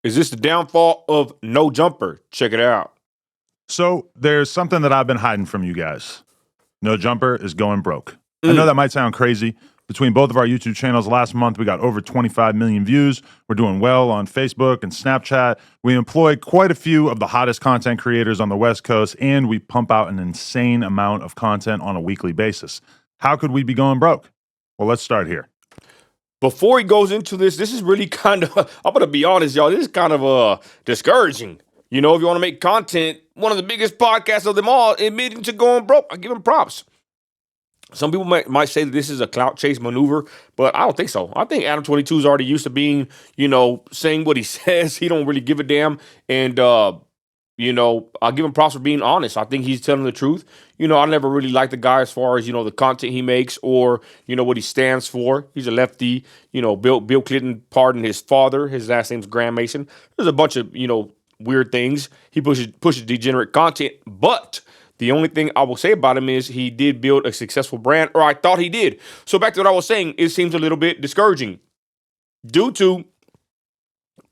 Is this the downfall of No Jumper? Check it out. So there's something that I've been hiding from you guys. No Jumper is going broke. I know that might sound crazy. Between both of our YouTube channels last month, we got over 25 million views. We're doing well on Facebook and Snapchat. We employ quite a few of the hottest content creators on the West Coast, and we pump out an insane amount of content on a weekly basis. How could we be going broke? Well, let's start here. Before he goes into this is really kind of, I'm going to be honest, y'all, this is kind of discouraging. You know, if you want to make content, one of the biggest podcasts of them all admitting to going broke, I give him props. Some people might say that this is a clout chase maneuver, but I don't think so. I think Adam 22 is already used to being, saying what he says. He don't really give a damn. And, I'll give him props for being honest. I think he's telling the truth. I never really liked the guy as far as, the content he makes or, what he stands for. He's a lefty. Bill Clinton pardoned his father. His last name's Graham Mason. There's a bunch of, weird things. He pushes degenerate content, but the only thing I will say about him is he did build a successful brand, or I thought he did. So back to what I was saying, it seems a little bit discouraging due to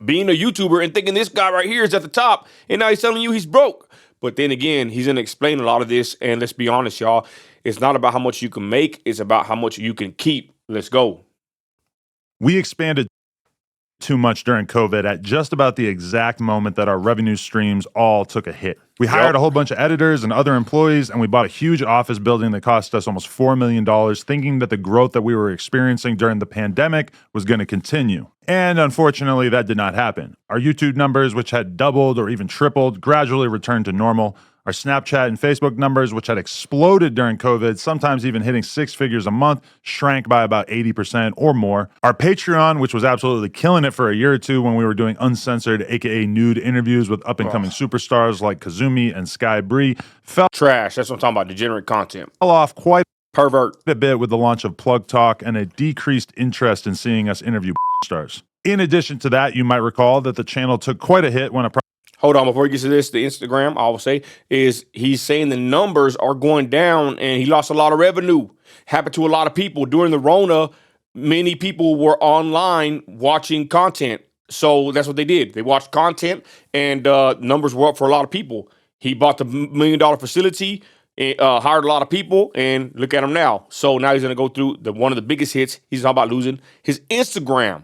being a YouTuber and thinking this guy right here is at the top, and now he's telling you he's broke. But then again, he's going to explain a lot of this, and let's be honest, y'all, it's not about how much you can make, it's about how much you can keep. Let's go. We expanded too much during COVID at just about the exact moment that our revenue streams all took a hit. We hired a whole bunch of editors and other employees, and we bought a huge office building that cost us almost $4 million, thinking that the growth that we were experiencing during the pandemic was going to continue. And unfortunately, that did not happen. Our YouTube numbers, which had doubled or even tripled, gradually returned to normal. Our Snapchat and Facebook numbers, which had exploded during COVID, sometimes even hitting 6 figures a month, shrank by about 80% or more. Our Patreon, which was absolutely killing it for a year or two when we were doing uncensored, aka nude interviews with up-and-coming superstars like Kazumi and Sky Bree, fell trash. That's what I'm talking about, degenerate content. Off quite pervert a bit with the launch of Plug Talk and a decreased interest in seeing us interview stars. In addition to that, you might recall that the channel took quite a hit when Hold on, before we get to this, the Instagram, I will say, is he's saying the numbers are going down and he lost a lot of revenue. Happened to a lot of people. During the Rona, many people were online watching content. So that's what they did. They watched content and numbers were up for a lot of people. He bought the $1 million facility, hired a lot of people, and look at him now. So now he's going to go through one of the biggest hits. He's talking about losing his Instagram.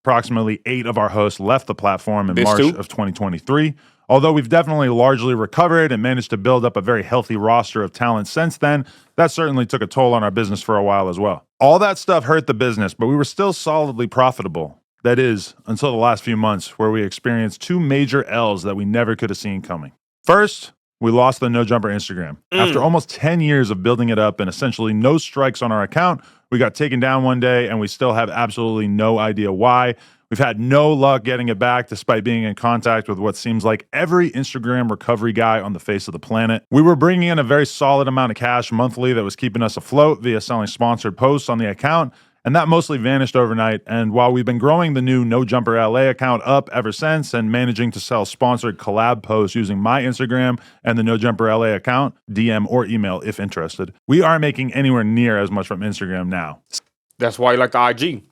Approximately 8 of our hosts left the platform in March of 2023. Although we've definitely largely recovered and managed to build up a very healthy roster of talent since then, that certainly took a toll on our business for a while as well. All that stuff hurt the business, but we were still solidly profitable. That is, until the last few months where we experienced 2 major L's that we never could have seen coming. First, we lost the No Jumper Instagram. After almost 10 years of building it up and essentially no strikes on our account, we got taken down one day and we still have absolutely no idea why. We've had no luck getting it back despite being in contact with what seems like every Instagram recovery guy on the face of the planet. We were bringing in a very solid amount of cash monthly that was keeping us afloat via selling sponsored posts on the account, and that mostly vanished overnight. And while we've been growing the new No Jumper LA account up ever since and managing to sell sponsored collab posts using my Instagram and the No Jumper LA account, DM or email if interested, we aren't making anywhere near as much from Instagram now. That's why he liked the IG.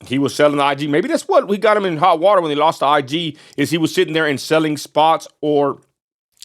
He was selling the IG. Maybe that's what we got him in hot water when he lost the IG, is he was sitting there and selling spots or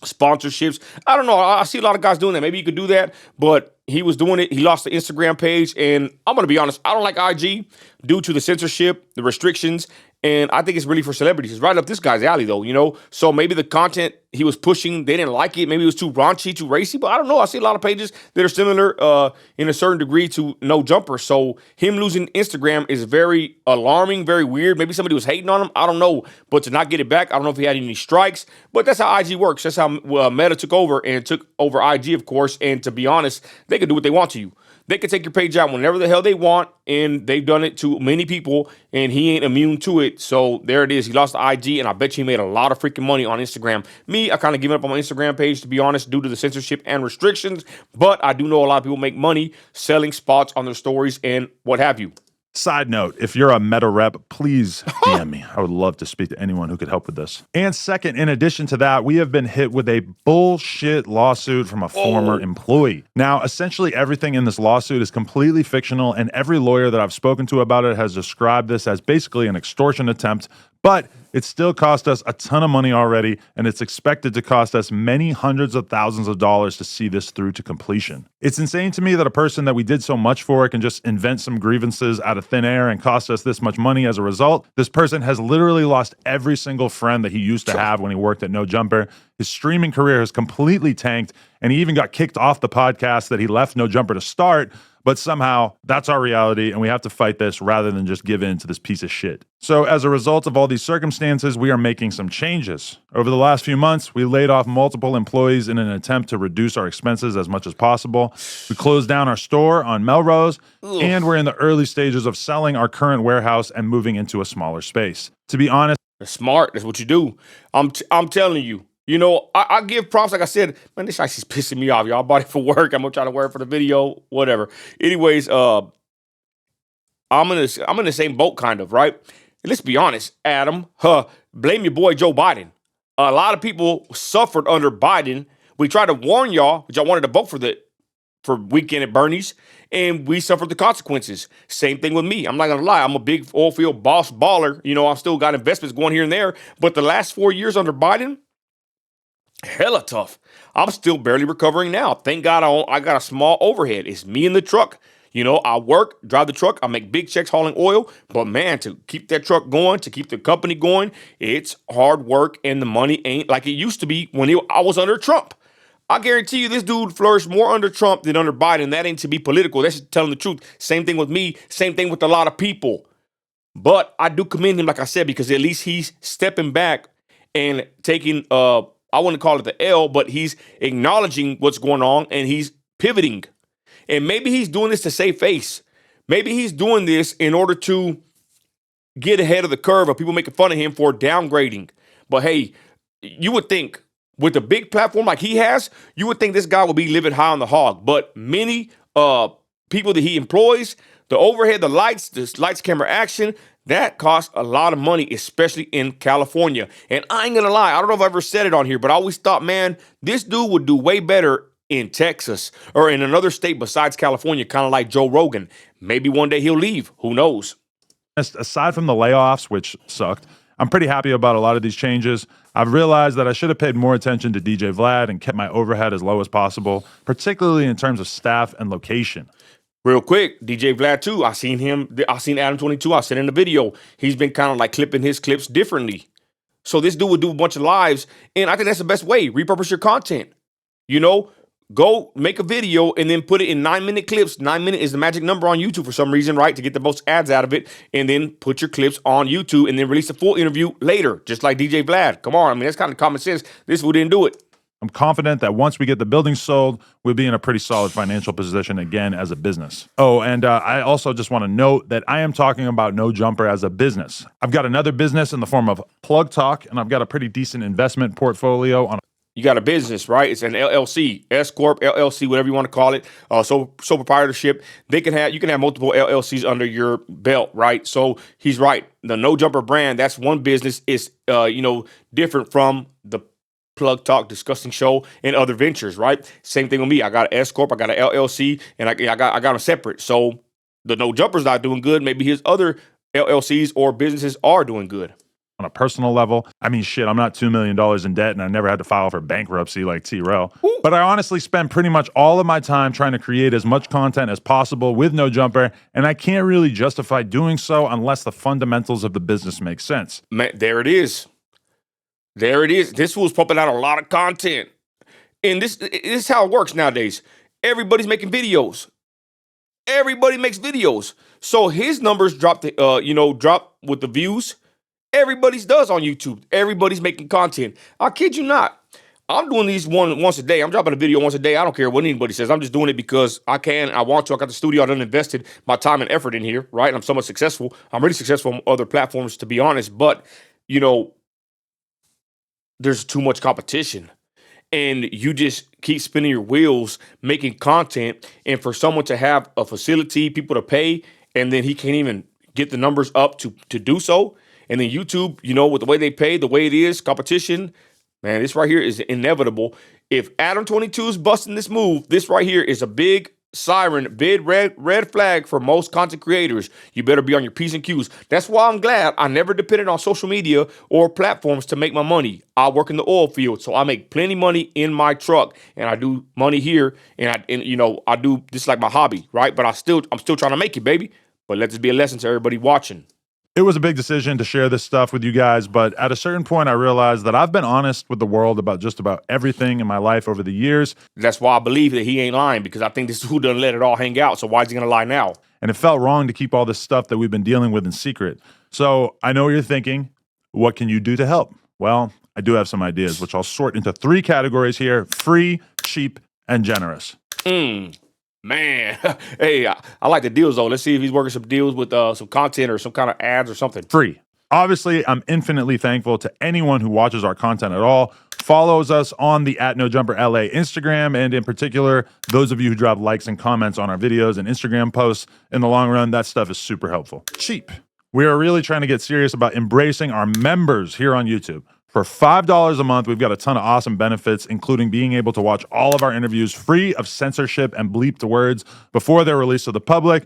sponsorships. I don't know. I see a lot of guys doing that. Maybe you could do that, but he was doing it. He lost the Instagram page, and I'm going to be honest, I don't like IG due to the censorship, the restrictions, and I think it's really for celebrities. It's right up this guy's alley, though, So maybe the content he was pushing, they didn't like it. Maybe it was too raunchy, too racy, but I don't know. I see a lot of pages that are similar in a certain degree to No Jumper. So him losing Instagram is very alarming, very weird. Maybe somebody was hating on him. I don't know. But to not get it back, I don't know if he had any strikes. But that's how IG works. That's how Meta took over and took over IG, of course. And to be honest, they can do what they want to you. They can take your page out whenever the hell they want, and they've done it to many people, and he ain't immune to it. So there it is. He lost the IG, and I bet you he made a lot of freaking money on Instagram. Me, I kind of given up on my Instagram page, to be honest, due to the censorship and restrictions, but I do know a lot of people make money selling spots on their stories and what have you. Side note, if you're a Meta rep, please DM me. I would love to speak to anyone who could help with this. And second, in addition to that, we have been hit with a bullshit lawsuit from a former employee. Now, essentially everything in this lawsuit is completely fictional, and every lawyer that I've spoken to about it has described this as basically an extortion attempt But it still cost us a ton of money already, and it's expected to cost us many hundreds of thousands of dollars to see this through to completion. It's insane to me that a person that we did so much for can just invent some grievances out of thin air and cost us this much money as a result. This person has literally lost every single friend that he used to have when he worked at No Jumper. His streaming career has completely tanked, and he even got kicked off the podcast that he left No Jumper to start. But somehow, that's our reality, and we have to fight this rather than just give in to this piece of shit. So as a result of all these circumstances, we are making some changes. Over the last few months, we laid off multiple employees in an attempt to reduce our expenses as much as possible. We closed down our store on Melrose, and we're in the early stages of selling our current warehouse and moving into a smaller space. To be honest, that's smart. That's what you do. I'm telling you. You know, I give props. Like I said, man, this ice is pissing me off. Y'all I bought it for work. I'm gonna try to wear it for the video, whatever. Anyways, I'm in the same boat, kind of, right? And let's be honest, Adam. Blame your boy Joe Biden. A lot of people suffered under Biden. We tried to warn y'all, but y'all wanted to vote for Weekend at Bernie's, and we suffered the consequences. Same thing with me. I'm not gonna lie. I'm a big oil field boss baller. You know, I've still got investments going here and there. But the last 4 years under Biden, hella tough. I'm still barely recovering now. Thank God I got a small overhead. It's me in the truck. You know, I work, drive the truck. I make big checks hauling oil. But man, to keep that truck going, to keep the company going, it's hard work, and the money ain't like it used to be when I was under Trump. I guarantee you this dude flourished more under Trump than under Biden. That ain't to be political. That's just telling the truth. Same thing with me. Same thing with a lot of people. But I do commend him, like I said, because at least he's stepping back and taking I wouldn't call it the L, but he's acknowledging what's going on and he's pivoting. And maybe he's doing this to save face. Maybe he's doing this in order to get ahead of the curve of people making fun of him for downgrading. But hey, you would think with a big platform like he has, you would think this guy would be living high on the hog. But many people that he employs, the overhead, the lights, camera, action, that costs a lot of money, especially in California. And I ain't gonna lie, I don't know if I ever said it on here, but I always thought, man, this dude would do way better in Texas or in another state besides California, kind of like Joe Rogan. Maybe one day he'll leave. Who knows? Aside from the layoffs, which sucked, I'm pretty happy about a lot of these changes. I've realized that I should have paid more attention to DJ Vlad and kept my overhead as low as possible, particularly in terms of staff and location. Real quick, DJ Vlad too. I seen Adam 22. I said in the video, he's been kind of like clipping his clips differently. So this dude would do a bunch of lives, and I think that's the best way. Repurpose your content. You know, go make a video and then put it in 9-minute clips. 9 minutes is the magic number on YouTube for some reason, right? To get the most ads out of it, and then put your clips on YouTube and then release a full interview later, just like DJ Vlad. Come on, I mean, that's kind of common sense. This dude didn't do it. I'm confident that once we get the building sold, we'll be in a pretty solid financial position again as a business. Oh, and I also just want to note that I am talking about No Jumper as a business. I've got another business in the form of Plug Talk, and I've got a pretty decent investment portfolio on. You got a business, right? It's an LLC, S Corp, LLC, whatever you want to call it. So proprietorship. You can have multiple LLCs under your belt, right? So he's right. The No Jumper brand, that's one business. Is different from the Plug Talk Disgusting Show and other ventures, right? Same thing with me. I got an S Corp, I got an LLC, and I got them separate. So the No Jumper's not doing good. Maybe his other LLCs or businesses are doing good. On a personal level, I mean, shit, I'm not $2 million in debt, and I never had to file for bankruptcy like T-Rel. But I honestly spend pretty much all of my time trying to create as much content as possible with No Jumper, and I can't really justify doing so unless the fundamentals of the business make sense. Man, there it is. There it is. This fool's pumping out a lot of content. And this is how it works nowadays. Everybody's making videos. Everybody makes videos. So his numbers drop with the views. Everybody's does on YouTube. Everybody's making content. I kid you not. I'm doing these once a day. I'm dropping a video once a day. I don't care what anybody says. I'm just doing it because I can. I want to. I got the studio. I done invested my time and effort in here, right? I'm somewhat successful. I'm really successful on other platforms, to be honest. But, there's too much competition. And you just keep spinning your wheels, making content. And for someone to have a facility, people to pay, and then he can't even get the numbers up to do so. And then YouTube, with the way they pay, the way it is, competition, man, this right here is inevitable. If Adam 22 is busting this move, this right here is a big siren, big red flag for most content creators. You better be on your P's and Q's. That's why I'm glad I never depended on social media or platforms to make my money. I work in the oil field, so I make plenty money in my truck, and I do money here, and I do this like my hobby, right? But I'm still trying to make it, baby. But let this be a lesson to everybody watching. It was a big decision to share this stuff with you guys, but at a certain point, I realized that I've been honest with the world about just about everything in my life over the years. That's why I believe that he ain't lying, because I think this dude doesn't let it all hang out. So why is he going to lie now? And it felt wrong to keep all this stuff that we've been dealing with in secret. So I know what you're thinking. What can you do to help? Well, I do have some ideas, which I'll sort into 3 categories here: free, cheap, and generous. Man, hey, I like the deals, though. Let's see if he's working some deals with some content or some kind of ads or something. Free. Obviously, I'm infinitely thankful to anyone who watches our content at all, follows us on the @NoJumperLA Instagram, and in particular, those of you who drop likes and comments on our videos and Instagram posts. In the long run, that stuff is super helpful. Cheap. We are really trying to get serious about embracing our members here on YouTube. For $5 a month, we've got a ton of awesome benefits, including being able to watch all of our interviews free of censorship and bleeped words before they're released to the public.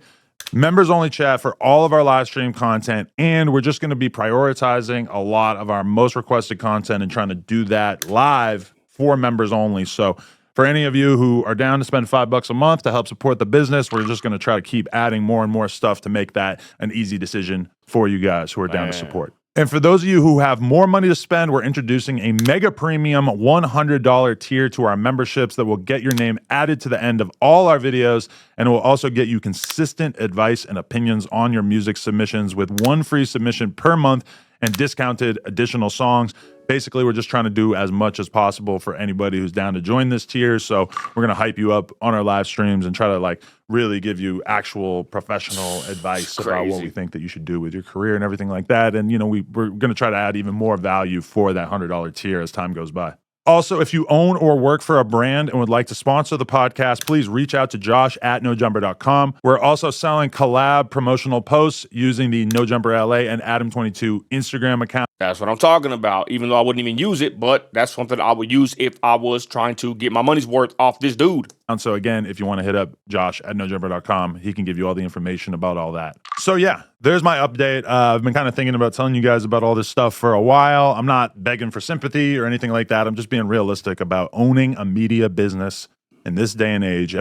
Members only chat for all of our live stream content, and we're just going to be prioritizing a lot of our most requested content and trying to do that live for members only. So for any of you who are down to spend $5 a month to help support the business, we're just going to try to keep adding more and more stuff to make that an easy decision for you guys who are down to support. And for those of you who have more money to spend, we're introducing a mega premium $100 tier to our memberships that will get your name added to the end of all our videos, and it will also get you consistent advice and opinions on your music submissions with 1 free submission per month and discounted additional songs. Basically, we're just trying to do as much as possible for anybody who's down to join this tier. So we're going to hype you up on our live streams and try to really give you actual professional advice about what we think that you should do with your career and everything like that. And, we're going to try to add even more value for that $100 tier as time goes by. Also, if you own or work for a brand and would like to sponsor the podcast, please reach out to Josh at NoJumper.com. We're also selling collab promotional posts using the NoJumperLA and Adam22 Instagram account. That's what I'm talking about, even though I wouldn't even use it, but that's something I would use if I was trying to get my money's worth off this dude. And so again, if you want to hit up Josh at NoJumper.com, he can give you all the information about all that. So yeah, there's my update. I've been kind of thinking about telling you guys about all this stuff for a while. I'm not begging for sympathy or anything like that. I'm just being realistic about owning a media business in this day and age.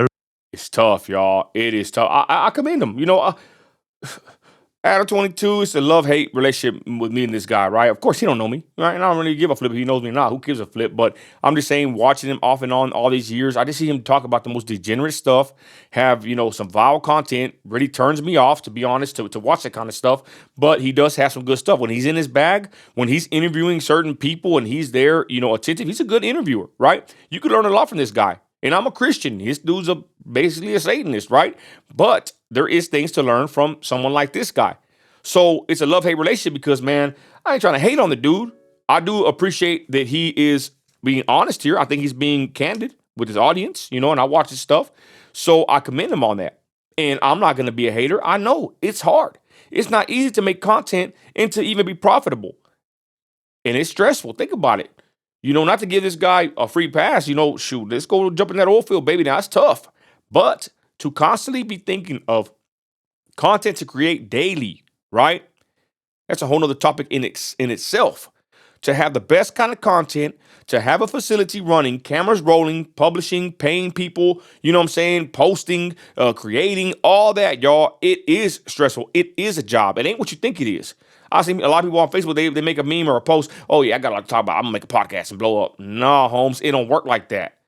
It's tough, y'all. It is tough. I commend him. Adam22, it's a love-hate relationship with me and this guy, right? Of course, he don't know me, right? And I don't really give a flip if he knows me or not. Who gives a flip? But I'm just saying, watching him off and on all these years, I just see him talk about the most degenerate stuff, have, some vile content, really turns me off, to be honest, to watch that kind of stuff. But he does have some good stuff. When he's in his bag, when he's interviewing certain people and he's there, attentive, he's a good interviewer, right? You could learn a lot from this guy. And I'm a Christian. This dude's basically a Satanist, right? But there is things to learn from someone like this guy. So it's a love-hate relationship because, man, I ain't trying to hate on the dude. I do appreciate that he is being honest here. I think he's being candid with his audience, and I watch his stuff. So I commend him on that. And I'm not going to be a hater. I know it's hard. It's not easy to make content and to even be profitable. And it's stressful. Think about it. Not to give this guy a free pass, shoot, let's go jump in that oil field, baby. Now, it's tough. But to constantly be thinking of content to create daily, right? That's a whole nother topic in itself. To have the best kind of content, to have a facility running, cameras rolling, publishing, paying people, posting, creating, all that, y'all. It is stressful. It is a job. It ain't what you think it is. I see a lot of people on Facebook, they make a meme or a post. Oh, yeah, I got to talk about, I'm going to make a podcast and blow up. Nah, Holmes, it don't work like that.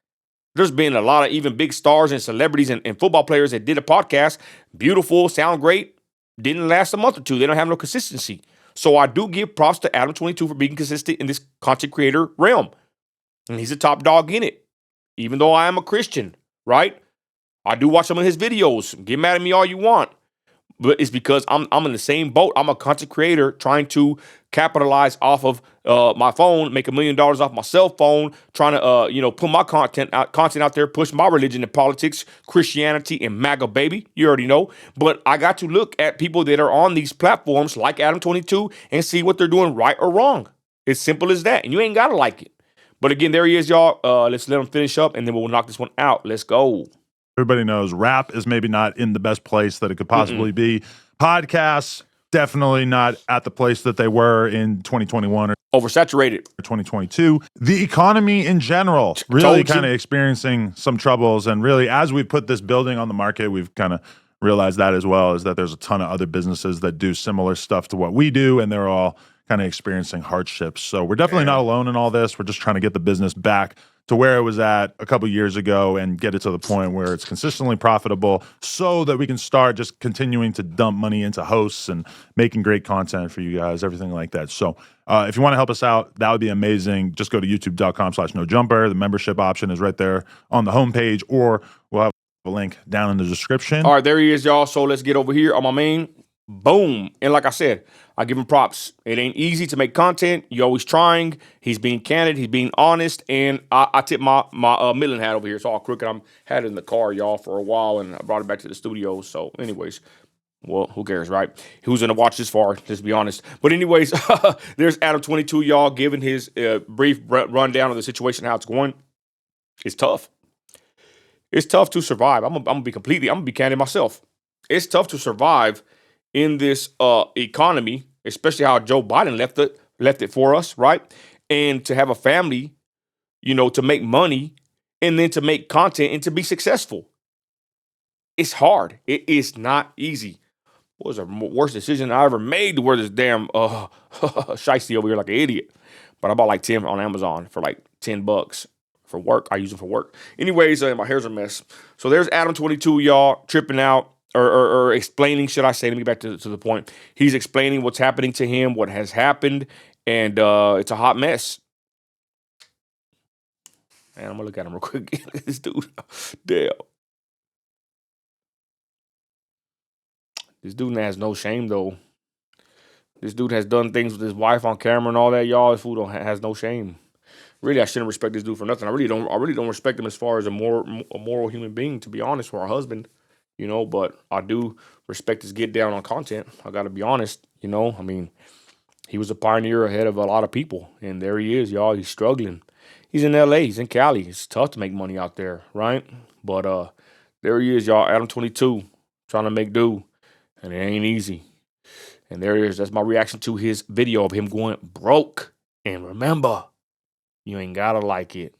There's been a lot of even big stars and celebrities and football players that did a podcast. Beautiful, sound great. Didn't last a month or two. They don't have no consistency. So I do give props to Adam22 for being consistent in this content creator realm. And he's a top dog in it. Even though I am a Christian, right? I do watch some of his videos. Get mad at me all you want. But it's because I'm in the same boat. I'm a content creator trying to capitalize off of my phone, make $1 million off my cell phone, trying to put my content out there, push my religion and politics, Christianity and MAGA, baby. You already know. But I got to look at people that are on these platforms like Adam22 and see what they're doing right or wrong. It's simple as that. And you ain't got to like it. But again, there he is, y'all. Let's let him finish up and then we'll knock this one out. Let's go. Everybody knows rap is maybe not in the best place that it could possibly be. Podcasts, definitely not at the place that they were in 2021 or oversaturated 2022. The economy in general really kind of experiencing some troubles. And really, as we put this building on the market, we've kind of realized that as well, is that there's a ton of other businesses that do similar stuff to what we do, and they're all kind of experiencing hardships. So we're definitely not alone in all this. We're just trying to get the business back to where it was at a couple years ago and get it to the point where it's consistently profitable so that we can start just continuing to dump money into hosts and making great content for you guys, everything like that. So if you want to help us out, that would be amazing. Just go to youtube.com/nojumper. The membership option is right there on the homepage, or we'll have a link down in the description. All right, there he is, y'all. So let's get over here on my main. Boom. And like I said, I give him props. It ain't easy to make content. You're always trying. He's being candid. He's being honest. And I tip my Midland hat over here. It's all crooked. I had it in the car, y'all, for a while, and I brought it back to the studio. So anyways, well, who cares, right? Who's going to watch this far? Let's be honest. But anyways, there's Adam22, y'all, giving his brief rundown of the situation, how it's going. It's tough. It's tough to survive. I'm gonna be candid myself. It's tough to survive in this economy, especially how Joe Biden left it for us, right? And to have a family, to make money and then to make content and to be successful. It's hard. It is not easy. What was the worst decision I ever made to wear this damn shiesty over here like an idiot? But I bought like 10 on Amazon for like $10 for work. I use them for work. Anyways, my hair's a mess. So there's Adam22, y'all, tripping out. Or explaining, should I say, let me get back to the point. He's explaining what's happening to him, what has happened, and it's a hot mess. Man, I'm going to look at him real quick. Look at this dude. Damn. This dude has no shame, though. This dude has done things with his wife on camera and all that, y'all. This fool has no shame. Really, I shouldn't respect this dude for nothing. I really don't respect him as far as a moral human being, to be honest, for a husband. But I do respect his get down on content. I got to be honest, I mean, he was a pioneer ahead of a lot of people. And there he is, y'all. He's struggling. He's in LA. He's in Cali. It's tough to make money out there, right? But there he is, y'all. Adam22, trying to make do. And it ain't easy. And there he is. That's my reaction to his video of him going broke. And remember, you ain't got to like it.